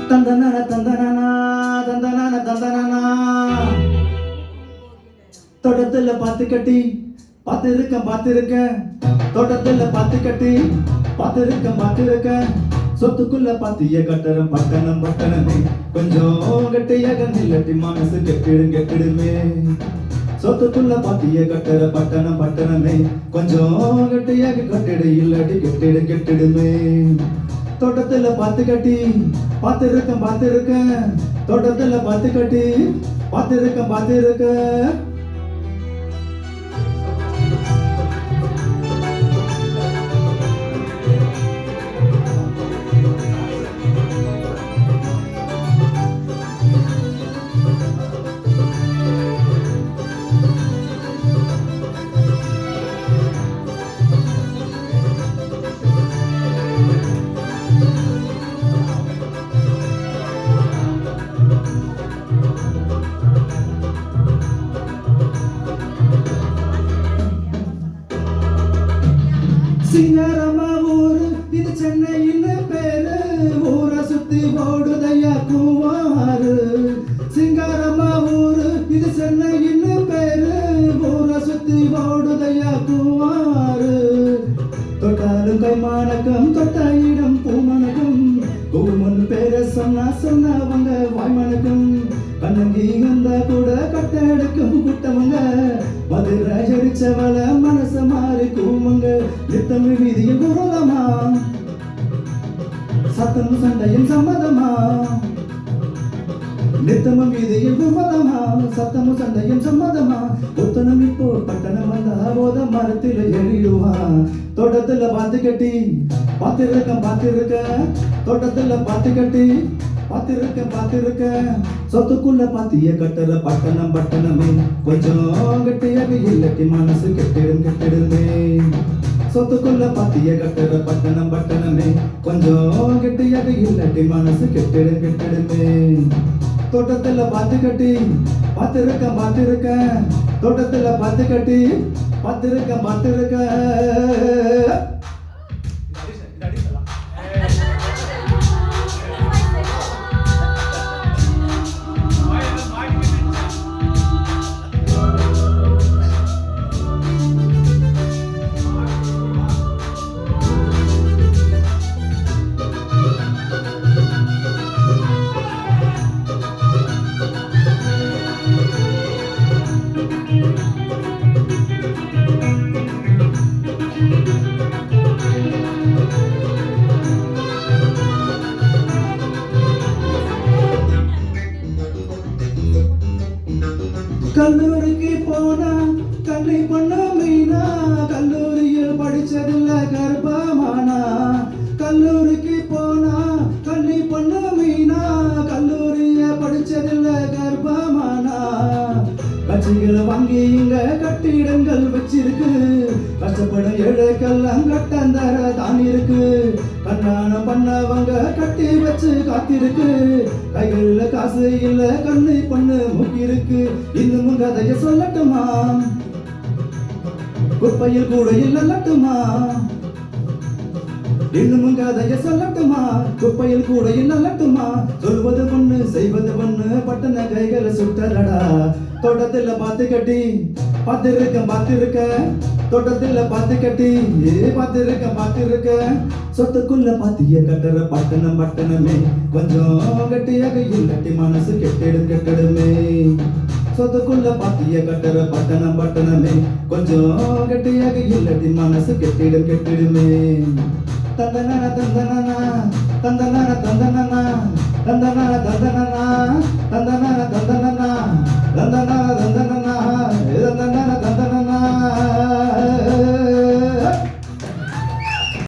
தந்தன தந்தனா தந்தன தந்தனா தோட்டத்துல பாத்து கட்டி பார்த்திருக்கேன் தோட்டத்துல பாத்து கட்டி பார்த்திருக்கேன் சொத்துக்குள்ள பாத்திய கட்டரம் பட்டணமே கொஞ்சம் கட்டியாக நில்லட்டி மனசு கெட்டிடுமே சொத்துக்குள்ள பாத்திய கட்டர பட்டணமே கொஞ்சம் கட்டியாக கட்டிடு இல்லாட்டி கெட்டிடுமே தோட்டத்துல பாத்து கட்டி பார்த்திருக்கேன் தோட்டத்துல பாத்து கட்டி பார்த்திருக்கேன் சிங்காரம்மா ஊரு இது சென்னைன்னு பேரு ஊரை சுத்தி ஓடுதையா கூவாரு சிங்காரம்மா ஊரு இது சென்னைன்னு பேரு ஊரை சுத்தி ஓடுதையா கூவாரு தொட்டாலும் கைமானக்கம் தொட்ட இடம் பூமணக்கம் கூமன் பேரை சொன்னவங்க வாய்மணக்கம் கண்ணங்கி வந்தா கூட கட்டெடுக்கும் குட்டவங்க மதுரை ஜரிச்சவள மனச மாறி கூமுங்க நித்தமிழ் வீதியில் குரலமா சத்தம் சண்டையும் சம்மதமா நித்தமும் வீதியில் குரலமா சத்தமும் சண்டையும் சம்மதமா ஒத்தனம் இப்போ பட்டணம் வந்தா போத மரத்தில் எழிடுவா தோட்டத்துல பாத்து கட்டி பார்த்திருக்கேன் தோட்டத்துல பாத்து கட்டி பார்த்திருக்கேன் சொத்துக்குள்ள பாத்திய கட்டற பட்டணமே கொஞ்சம் கட்டியாக இல்லட்டி மனசு கெட்டிடுமே சொத்துக்குள்ள பாத்திய கட்டற பட்டணமே கொஞ்சம் கெட்டியாக இல்லட்டி மனசு கெட்டிடுமே தோட்டத்துல பாத்து கட்டி பார்த்திருக்கேன் தோட்டத்துல பாத்து கட்டி பார்த்திருக்கேன் கல்லூரிக்கு போனா கண்ணை பண்ண மீனா கல்லூரியில் படிச்சதில்ல கர்ப்பமானா கல்லூரிக்கு போனா கண்ணை பண்ண மீனா கல்லூரிய படிச்சதில்ல கர்ப்பமானா கட்சிகளை வாங்கி இங்க கட்டிடங்கள் வச்சிருக்கு கஷ்டப்பட ஏழைக்கெல்லாம் கட்டந்தர தான் இருக்கு கண்ணானம் பண்ணவங்க கட்டி வச்சு காத்திருக்கு கைகள்ல காசு இல்ல கண்ணை பண்ணு முக்கிருக்கு இன்னும் கதைய சொல்லட்டுமா குப்பையில் கூட இல்லட்டுமா இன்னும் கதைய சொல்லட்டுமா குப்பையில் கூட இல்லட்டுமா சொல்வது பொண்ணு செய்வது பொண்ணு பட்டன கைகளை சுட்டலடா தோட்டத்துல பாத்து கட்டி பார்த்திருக்கேன் தோட்டத்துல பாத்து கட்டி பார்த்திருக்கேன் சொத்துக்குள்ள பாத்திய கட்டற பட்டணமே கொஞ்சம் கட்டியாக இல்லட்டி மனசு கெட்டிடுமே சொத்துக்குள்ள பாத்திய கட்டற பட்டணமே கொஞ்சம் கட்டியாக இல்லட்டி மனசு கெட்டிடுமே தந்தன தந்தனா தந்தன தந்தனா தந்தன தந்தனா தந்தன தந்தனா தந்தன தந்தன